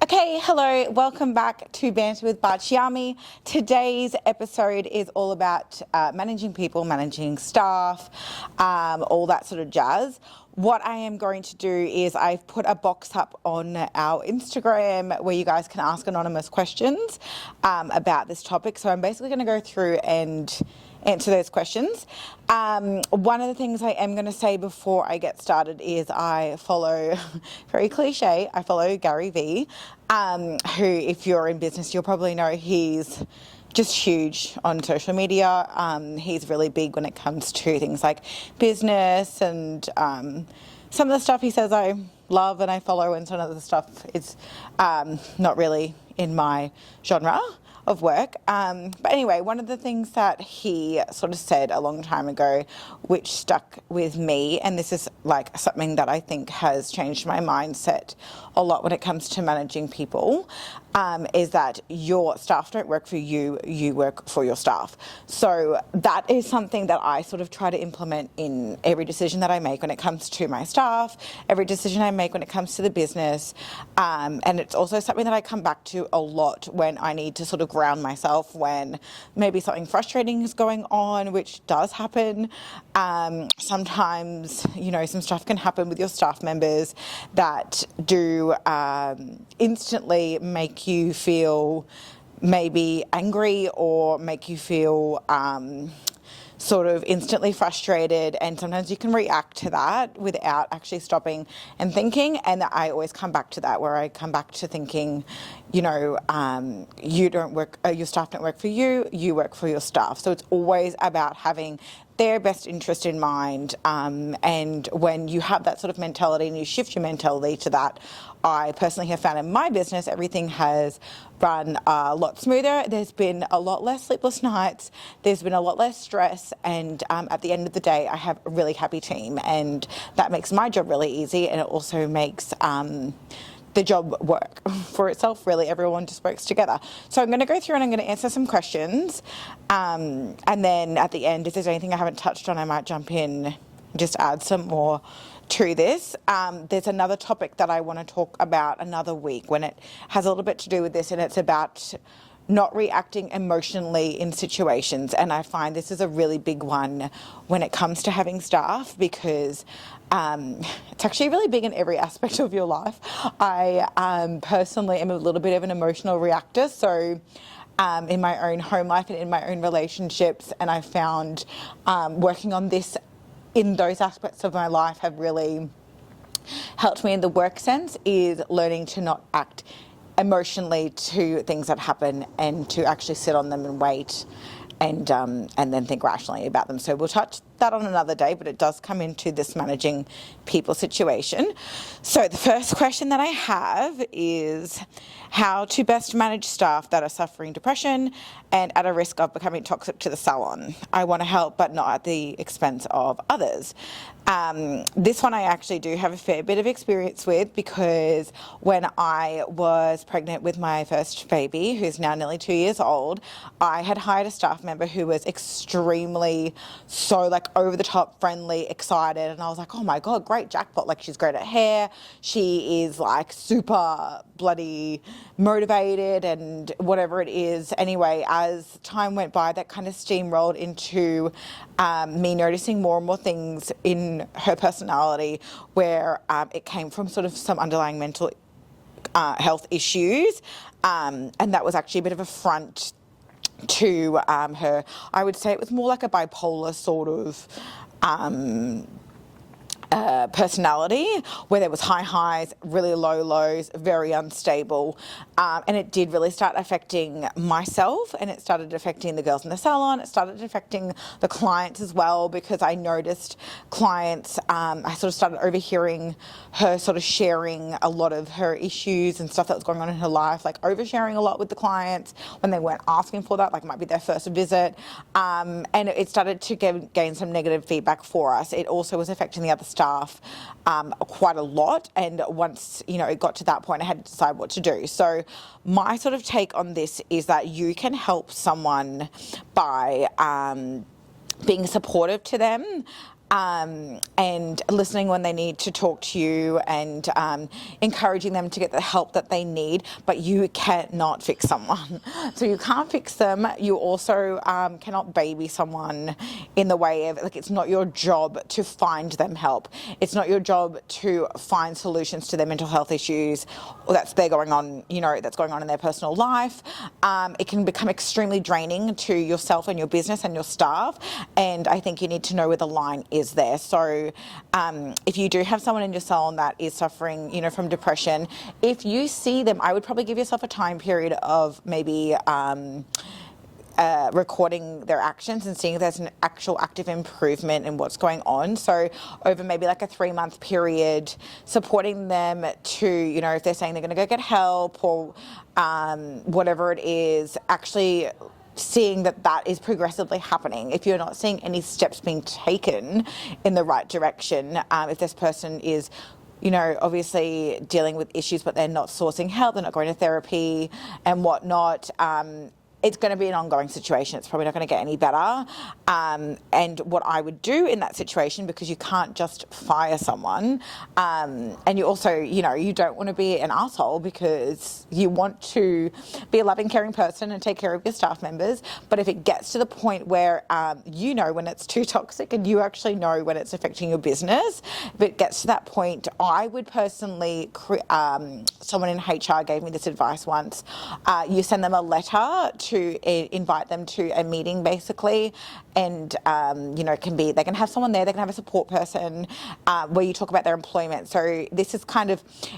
Okay, hello, welcome back to Banter with Baciami. Today's episode is all about managing people, managing staff, all that sort of jazz. What I am going to do is I've put a box up on our Instagram where you guys can ask anonymous questions about this topic. So I'm basically going to go through and answer those questions. One of the things I am going to say before I get started is I follow, very cliche, I follow Gary Vee, who, if you're in business, you'll probably know he's just huge on social media. He's really big when it comes to things like business and some of the stuff he says I love and I follow, and some of the stuff is not really in my genre of work. But anyway, one of the things that he sort of said a long time ago, which stuck with me, and this is like something that I think has changed my mindset a lot when it comes to managing people, is that your staff don't work for you, you work for your staff. So that is something that I sort of try to implement in every decision that I make when it comes to my staff, every decision I make when it comes to the business. And it's also something that I come back to a lot when I need to sort of ground myself when maybe something frustrating is going on, which does happen. Sometimes, you know, some stuff can happen with your staff members that do instantly make you feel maybe angry or make you feel sort of instantly frustrated, and sometimes you can react to that without actually stopping and thinking. And I always come back to that, where I come back to thinking, you know, you don't work, your staff don't work for you, you work for your staff. So it's always about having their best interest in mind. And when you have that sort of mentality and you shift your mentality to that, I personally have found in my business, everything has run a lot smoother. There's been a lot less sleepless nights. There's been a lot less stress. And at the end of the day, I have a really happy team, and that makes my job really easy. And it also makes the job work for itself. Really, everyone just works together. So I'm going to go through and I'm going to answer some questions. And then at the end, if there's anything I haven't touched on, I might jump in, just add some more to this. There's another topic that I want to talk about another week when it has a little bit to do with this, and it's about not reacting emotionally in situations. And I find this is a really big one when it comes to having staff, because it's actually really big in every aspect of your life. I personally am a little bit of an emotional reactor, so in my own home life and in my own relationships, and I found working on this in those aspects of my life have really helped me in the work sense, is learning to not act emotionally to things that happen, and to actually sit on them and wait and then think rationally about them. So we'll touch that on another day, but it does come into this managing people situation. So the first question that I have is how to best manage staff that are suffering depression and at a risk of becoming toxic to the salon. I want to help, but not at the expense of others. This one I actually do have a fair bit of experience with, because when I was pregnant with my first baby, who's now nearly 2 years old, I had hired a staff member who was extremely over the top, friendly, excited, and I was like, oh my God, great jackpot. Like, she's great at hair. She is like super bloody motivated and whatever it is. Anyway, as time went by, that kind of steamrolled into me noticing more and more things in her personality where it came from sort of some underlying mental health issues. And that was actually a bit of a front to her. I would say it was more like a bipolar sort of personality, where there was high highs, really low lows, very unstable, and it did really start affecting myself, and it started affecting the girls in the salon. It started affecting the clients as well, because I noticed clients, I sort of started overhearing her sort of sharing a lot of her issues and stuff that was going on in her life, like oversharing a lot with the clients when they weren't asking for that, like it might be their first visit, and it started to gain some negative feedback for us. It also was affecting the other staff quite a lot, and once it got to that point, I had to decide what to do. So my sort of take on this is that you can help someone by being supportive to them, and listening when they need to talk to you, and encouraging them to get the help that they need. But you cannot fix someone. So you can't fix them. You also cannot baby someone in the way of, like, it's not your job to find them help. It's not your job to find solutions to their mental health issues that's going on in their personal life. It can become extremely draining to yourself and your business and your staff. And I think you need to know where the line is there. So if you do have someone in your salon that is suffering, from depression, if you see them, I would probably give yourself a time period of maybe recording their actions and seeing if there's an actual active improvement in what's going on. So over maybe like a 3-month period, supporting them to, if they're saying they're going to go get help or whatever it is, actually seeing that is progressively happening. If you're not seeing any steps being taken in the right direction, if this person is obviously dealing with issues, but they're not sourcing help, they're not going to therapy and whatnot, it's going to be an ongoing situation. It's probably not going to get any better. And what I would do in that situation, because you can't just fire someone, and you also, you don't want to be an asshole, because you want to be a loving, caring person and take care of your staff members. But if it gets to the point where when it's too toxic, and you actually know when it's affecting your business, if it gets to that point, I would personally, someone in HR gave me this advice once, you send them a letter to invite them to a meeting, basically, and they can have someone there, they can have a support person where you talk about their employment. So this is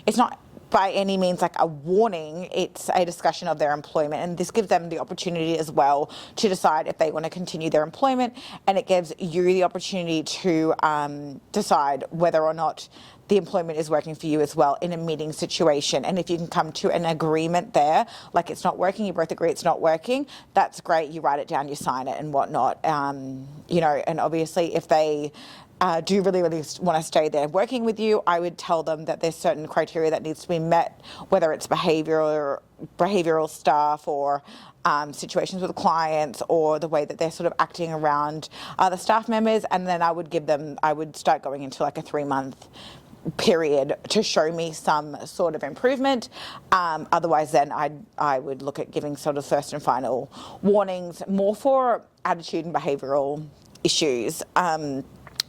it's not by any means like a warning, it's a discussion of their employment, and this gives them the opportunity as well to decide if they want to continue their employment, and it gives you the opportunity to decide whether or not the employment is working for you as well in a meeting situation. And if you can come to an agreement there, like it's not working, you both agree it's not working, that's great. You write it down, you sign it and whatnot. And obviously if they do really, really want to stay there working with you, I would tell them that there's certain criteria that needs to be met, whether it's behavioural stuff or situations with clients, or the way that they're sort of acting around other staff members. And then I would start going into like a 3-month period to show me some sort of improvement. Otherwise then I would look at giving sort of first and final warnings, more for attitude and behavioural issues.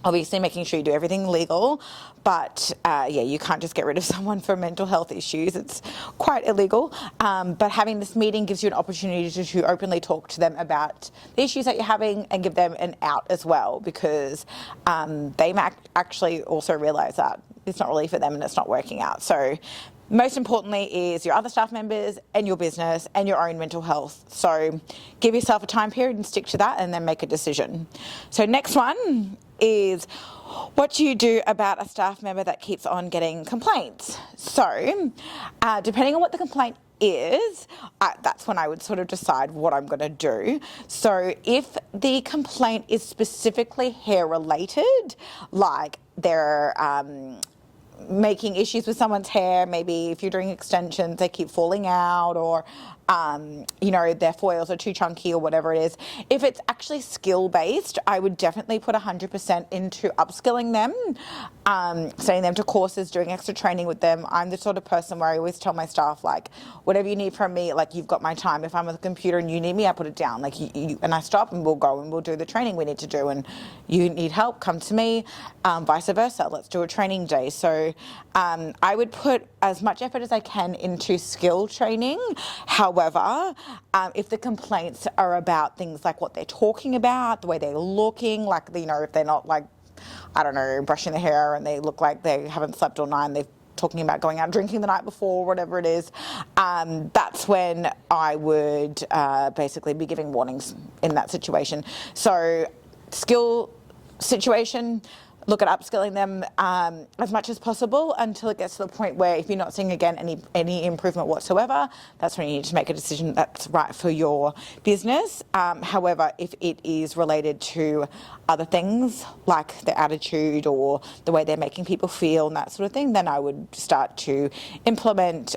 Obviously making sure you do everything legal, but you can't just get rid of someone for mental health issues. It's quite illegal. But having this meeting gives you an opportunity to openly talk to them about the issues that you're having and give them an out as well, because they might actually also realise that it's not really for them and it's not working out. So most importantly is your other staff members and your business and your own mental health. So give yourself a time period and stick to that, and then make a decision. So next one is, what do you do about a staff member that keeps on getting complaints? So depending on what the complaint is, that's when I would sort of decide what I'm going to do. So if the complaint is specifically hair related, like they're making issues with someone's hair, maybe if you're doing extensions, they keep falling out, or their foils are too chunky, or whatever it is. If it's actually skill-based, I would definitely put 100% into upskilling them, sending them to courses, doing extra training with them. I'm the sort of person where I always tell my staff, like, whatever you need from me, like, you've got my time. If I'm at the computer and you need me, I put it down. Like, and I stop, and we'll go and we'll do the training we need to do. And you need help, come to me, vice versa. Let's do a training day. So I would put as much effort as I can into skill training. However, if the complaints are about things like what they're talking about, the way they're looking, like, if they're not, like, I don't know, brushing their hair and they look like they haven't slept all night and they're talking about going out drinking the night before, whatever it is, that's when I would basically be giving warnings in that situation. So skill situation, look at upskilling them as much as possible until it gets to the point where if you're not seeing again any improvement whatsoever, that's when you need to make a decision that's right for your business. However, if it is related to other things like their attitude or the way they're making people feel and that sort of thing, then I would start to implement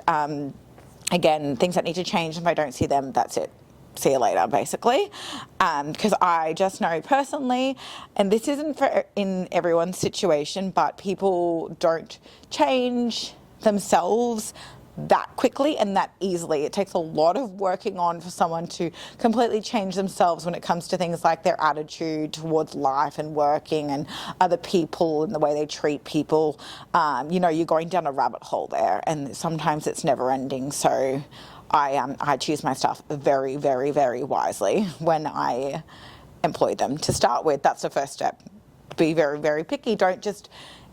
again things that need to change. If I don't see them, that's it. see you later, basically. Because I just know personally, and this isn't in everyone's situation, but people don't change themselves that quickly and that easily. It takes a lot of working on for someone to completely change themselves when it comes to things like their attitude towards life and working and other people and the way they treat people. You're going down a rabbit hole there, and sometimes it's never ending. So I choose my staff very, very, very wisely when I employ them to start with. That's the first step. Be very, very picky.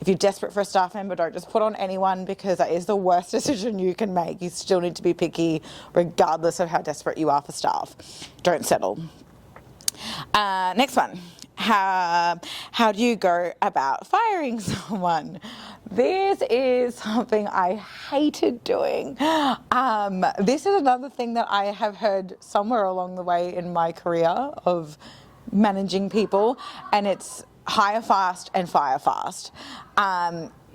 If you're desperate for a staff member, don't just put on anyone, because that is the worst decision you can make. You still need to be picky regardless of how desperate you are for staff. Don't settle. Next one. How do you go about firing someone? This is something I hated doing. This is another thing that I have heard somewhere along the way in my career of managing people, and it's hire fast and fire fast.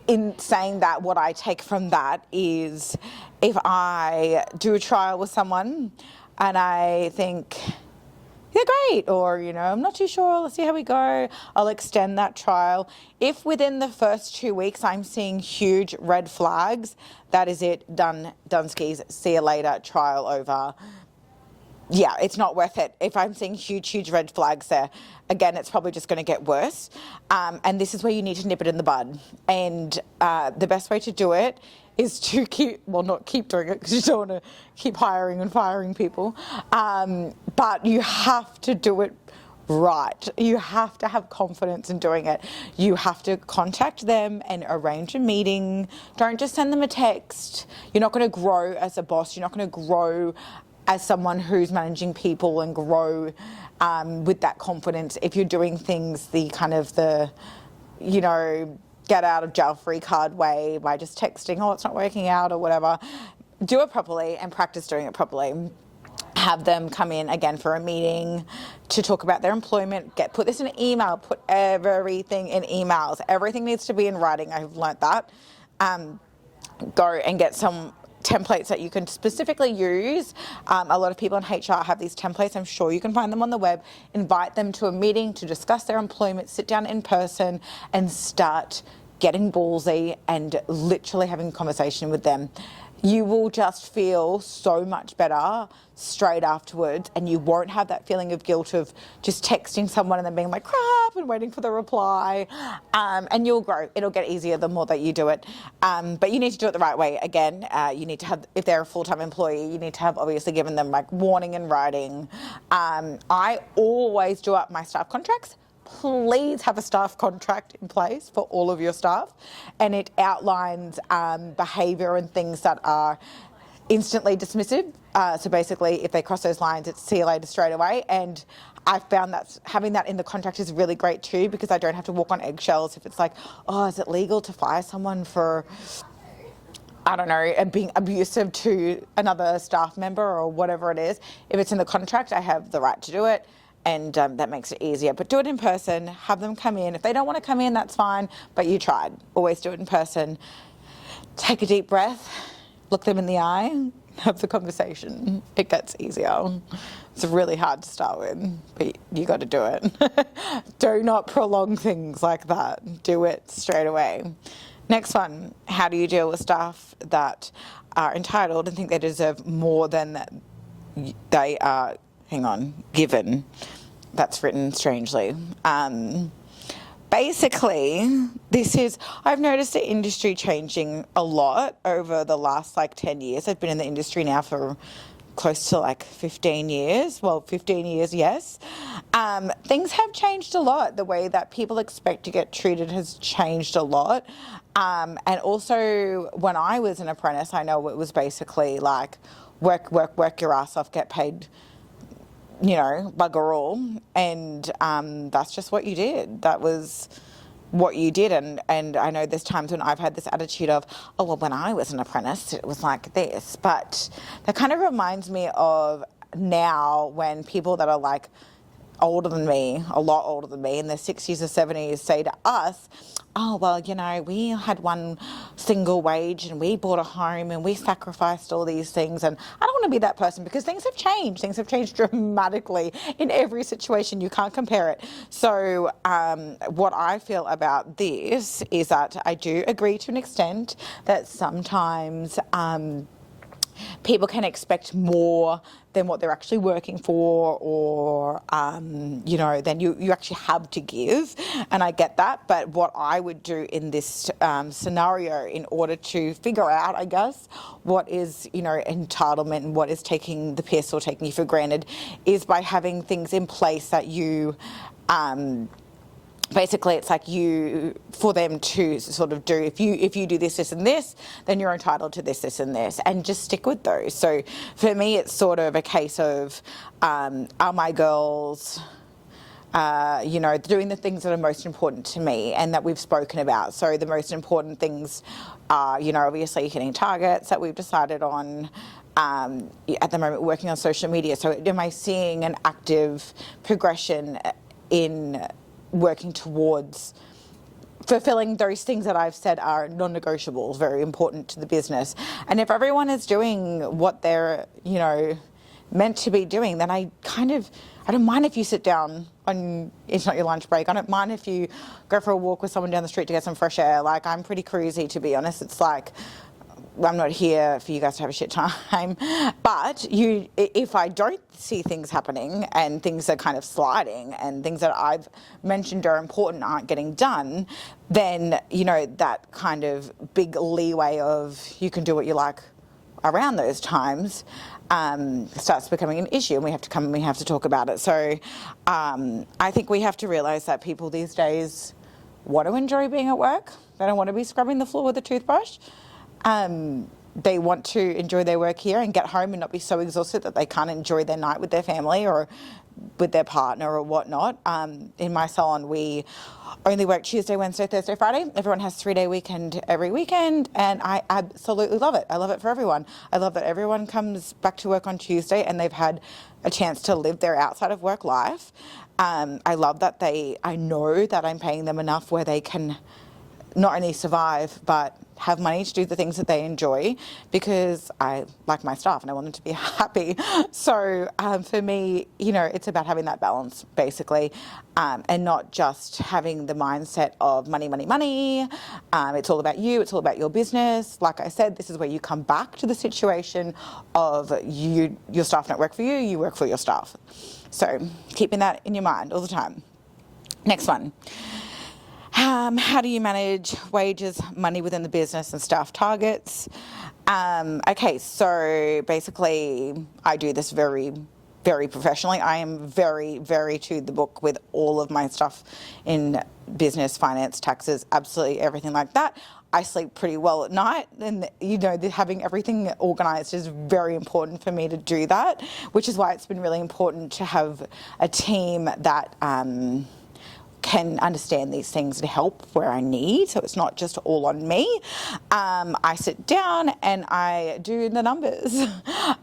In saying that, what I take from that is, if I do a trial with someone and I think, yeah, great, or, I'm not too sure, let's see how we go, I'll extend that trial. If within the first 2 weeks I'm seeing huge red flags, that is it, done skis, see you later, trial over. Yeah, it's not worth it. If I'm seeing huge red flags there, again, it's probably just going to get worse. And this is where you need to nip it in the bud. And the best way to do it is to not keep doing it, because you don't want to keep hiring and firing people. But you have to do it right. You have to have confidence in doing it. You have to contact them and arrange a meeting. Don't just send them a text. You're not going to grow as a boss. You're not going to grow as someone who's managing people and grow with that confidence if you're doing things the get out of jail free card way, by just texting, oh, it's not working out or whatever. Do it properly and practice doing it properly. Have them come in again for a meeting to talk about their employment. Put this in an email. Put everything in emails. Everything needs to be in writing. I've learnt that. Go and get some templates that you can specifically use. A lot of people in HR have these templates. I'm sure you can find them on the web. Invite them to a meeting to discuss their employment, sit down in person and start getting ballsy and literally having a conversation with them. You will just feel so much better straight afterwards, and you won't have that feeling of guilt of just texting someone and then being like, crap, and waiting for the reply. And you'll grow. It'll get easier the more that you do it. But you need to do it the right way. Again, you need to have, if they're a full-time employee, you need to have obviously given them like warning in writing. I always do up my staff contracts. Please have a staff contract in place for all of your staff, and it outlines behaviour and things that are instantly dismissive. So basically, if they cross those lines, it's see you later straight away. And I've found that having that in the contract is really great too, because I don't have to walk on eggshells if it's like, oh, is it legal to fire someone for, I don't know, being abusive to another staff member or whatever it is. If it's in the contract, I have the right to do it. And that makes it easier. But do it in person, have them come in. If they don't want to come in, that's fine, but you tried. Always do it in person. Take a deep breath, look them in the eye, have the conversation. It gets easier. It's really hard to start with, but you got to do it. Do not prolong things like that. Do it straight away. Next one, how do you deal with staff that are entitled and think they deserve more than they are given? That's written strangely. Basically, I've noticed the industry changing a lot over the last 10 years. I've been in the industry now for close to 15 years. Well, 15 years, yes. Things have changed a lot. The way that people expect to get treated has changed a lot. And also, when I was an apprentice, I know it was basically work your ass off, get paid bugger all, and that's just what you did. That was what you did. And I know there's times when I've had this attitude of, oh, well, when I was an apprentice, it was like this. But that kind of reminds me of now when people that are older than me, a lot older than me, in their 60s or 70s, say to us, oh, well, we had one single wage and we bought a home and we sacrificed all these things. And I don't want to be that person, because things have changed. Things have changed dramatically in every situation. You can't compare it. So what I feel about this is that I do agree to an extent that sometimes people can expect more than what they're actually working for, or, then you actually have to give. And I get that. But what I would do in this scenario, in order to figure out, I guess, what is, entitlement and what is taking the piss or taking you for granted, is by having things in place that you, basically, it's like for them to sort of do, if you do this, this and this, then you're entitled to this, this and this, and just stick with those. So for me, it's sort of a case of, are my girls, doing the things that are most important to me and that we've spoken about. So the most important things are, obviously hitting targets that we've decided on. At the moment, working on social media. So am I seeing an active progression in working towards fulfilling those things that I've said are non-negotiables, very important to the business? And if everyone is doing what they're, meant to be doing, then I don't mind if you sit down on, it's not your lunch break. I don't mind if you go for a walk with someone down the street to get some fresh air. Like, I'm pretty cruisy, to be honest. It's like, I'm not here for you guys to have a shit time. But if I don't see things happening and things are kind of sliding and things that I've mentioned are important aren't getting done, then, that kind of big leeway of you can do what you like around those times starts becoming an issue, and we have to talk about it. So I think we have to realise that people these days want to enjoy being at work. They don't want to be scrubbing the floor with a toothbrush. They want to enjoy their work here and get home and not be so exhausted that they can't enjoy their night with their family or with their partner or whatnot. In my salon, we only work Tuesday, Wednesday, Thursday, Friday. Everyone has 3-day weekend every weekend, and I absolutely love it. I love it for everyone. I love that everyone comes back to work on Tuesday and they've had a chance to live their outside of work life. I love that I know that I'm paying them enough where they can not only survive, but have money to do the things that they enjoy, because I like my staff and I want them to be happy. So for me, it's about having that balance, basically, and not just having the mindset of money, money, money. It's all about you. It's all about your business. Like I said, this is where you come back to the situation of your staff don't work for you, you work for your staff. So keeping that in your mind all the time. Next one. How do you manage wages, money within the business, and staff targets? Okay, so basically I do this very, very professionally. I am very, very to the book with all of my stuff in business, finance, taxes, absolutely everything like that. I sleep pretty well at night, and having everything organised is very important for me to do that, which is why it's been really important to have a team that can understand these things and help where I need, so it's not just all on me. I sit down and I do the numbers.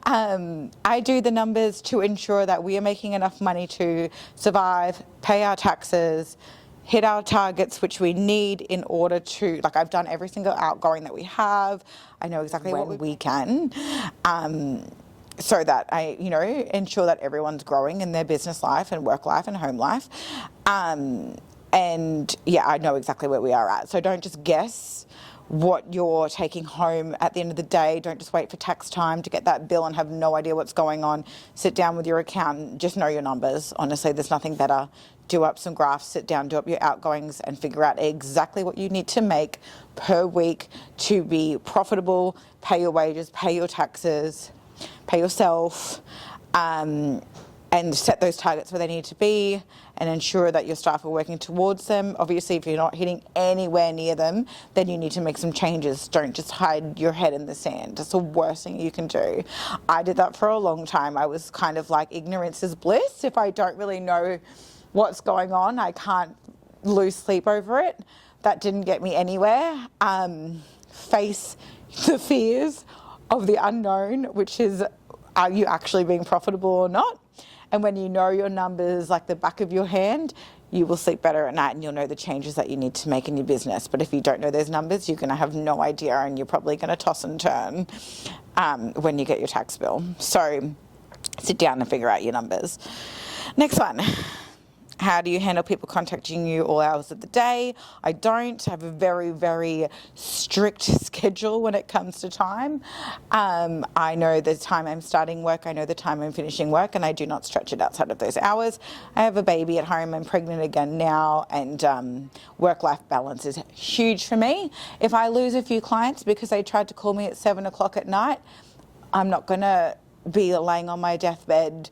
I do the numbers to ensure that we are making enough money to survive, pay our taxes, hit our targets, which we need in order to, I've done every single outgoing that we have. I know exactly when we can. So that I, ensure that everyone's growing in their business life and work life and home life. And yeah, I know exactly where we are at. So don't just guess what you're taking home at the end of the day. Don't just wait for tax time to get that bill and have no idea what's going on. Sit down with your accountant, just know your numbers. Honestly, there's nothing better. Do up some graphs, sit down, do up your outgoings, and figure out exactly what you need to make per week to be profitable, pay your wages, pay your taxes, pay yourself, and set those targets where they need to be, and ensure that your staff are working towards them. Obviously, if you're not hitting anywhere near them, then you need to make some changes. Don't just hide your head in the sand. That's the worst thing you can do. I did that for a long time. I was kind of like, ignorance is bliss. If I don't really know what's going on, I can't lose sleep over it. That didn't get me anywhere. Face the fears of the unknown, which is, are you actually being profitable or not? And when you know your numbers like the back of your hand, you will sleep better at night and you'll know the changes that you need to make in your business. But if you don't know those numbers, you're going to have no idea and you're probably going to toss and turn when you get your tax bill. So sit down and figure out your numbers. Next one. How do you handle people contacting you all hours of the day? I don't have a very, very strict schedule when it comes to time. I know the time I'm starting work, I know the time I'm finishing work, and I do not stretch it outside of those hours. I have a baby at home, I'm pregnant again now, and work-life balance is huge for me. If I lose a few clients because they tried to call me at 7 o'clock at night, I'm not going to be laying on my deathbed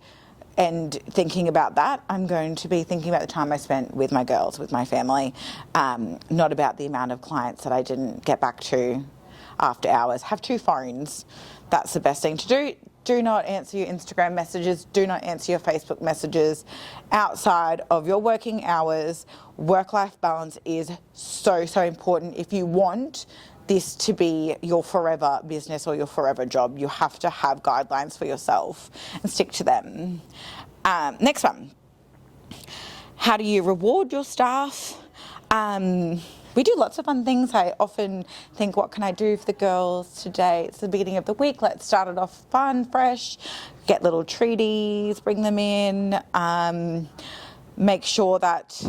and thinking about that. I'm going to be thinking about the time I spent with my girls, with my family, not about the amount of clients that I didn't get back to after hours. Have 2 phones. That's the best thing to do. Do not answer your Instagram messages. Do not answer your Facebook messages outside of your working hours. Work-life balance is so, so important. If you want this to be your forever business or your forever job, you have to have guidelines for yourself and stick to them. Next one. How do you reward your staff? We do lots of fun things. I often think, what can I do for the girls today? It's the beginning of the week. Let's start it off fun, fresh, get little treaties, bring them in, make sure that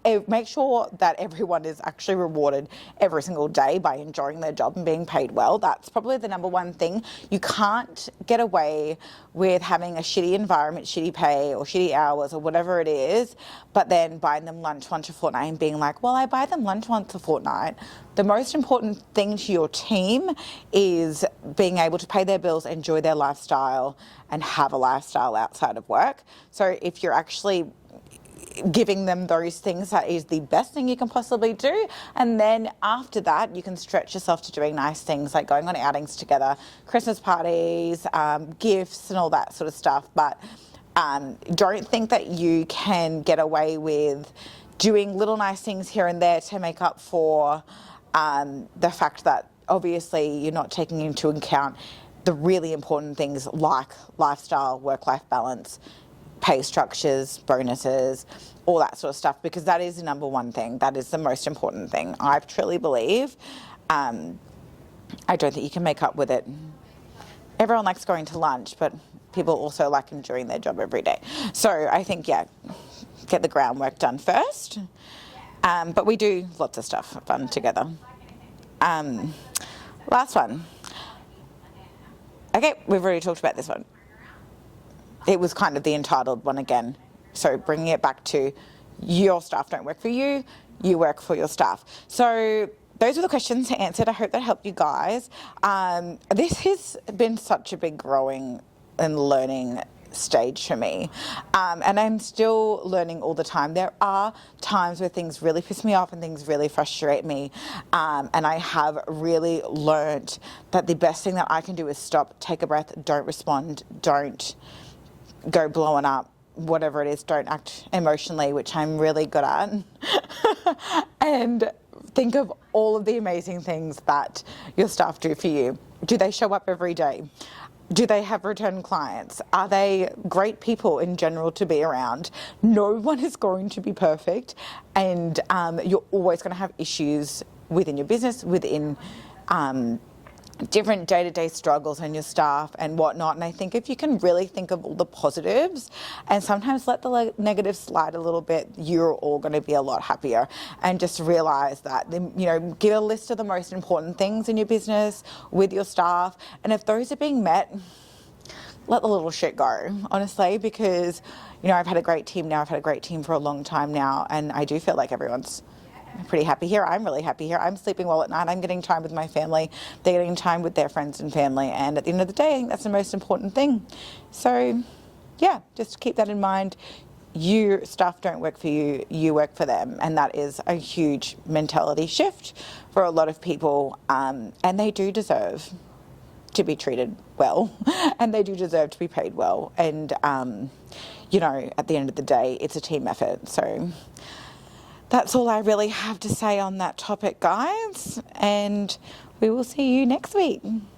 everyone is actually rewarded every single day by enjoying their job and being paid well. That's probably the number one thing. You can't get away with having a shitty environment, shitty pay or shitty hours or whatever it is, but then buying them lunch once a fortnight and being like, well, I buy them lunch once a fortnight. The most important thing to your team is being able to pay their bills, enjoy their lifestyle, and have a lifestyle outside of work. So if you're actually giving them those things, that is the best thing you can possibly do. And then after that, you can stretch yourself to doing nice things like going on outings together, Christmas parties, gifts and all that sort of stuff. But don't think that you can get away with doing little nice things here and there to make up for the fact that obviously you're not taking into account the really important things like lifestyle, work-life balance, pay structures, bonuses, all that sort of stuff, because that is the number one thing. That is the most important thing. I truly believe. I don't think you can make up with it. Everyone likes going to lunch, but people also like enjoying their job every day. So I think, yeah, get the groundwork done first. But we do lots of stuff fun together. Last one. Okay, we've already talked about this one. It was kind of the entitled one again. So bringing it back to your staff don't work for you, you work for your staff. So those are the questions answered. I hope that helped you guys. This has been such a big growing and learning stage for me. And I'm still learning all the time. There are times where things really piss me off and things really frustrate me. And I have really learned that the best thing that I can do is stop, take a breath, don't respond, don't go blowing up, whatever it is, don't act emotionally, which I'm really good at. And think of all of the amazing things that your staff do for you. Do they show up every day? Do they have return clients? Are they great people in general to be around? No one is going to be perfect, and you're always going to have issues within your business, within different day-to-day struggles and your staff and whatnot. And I think if you can really think of all the positives and sometimes let the negatives slide a little bit, you're all going to be a lot happier. And just realize that, you know, give a list of the most important things in your business with your staff. And if those are being met, let the little shit go, honestly, because, you know, I've had a great team now. I've had a great team for a long time now. And I do feel like everyone's pretty happy here. I'm really happy here. I'm sleeping well at night. I'm getting time with my family. They're getting time with their friends and family. And at the end of the day, I think that's the most important thing. So, yeah, just keep that in mind. Your staff don't work for you. You work for them. And that is a huge mentality shift for a lot of people. And they do deserve to be treated well. And they do deserve to be paid well. And, you know, at the end of the day, it's a team effort. So that's all I really have to say on that topic, guys, and we will see you next week.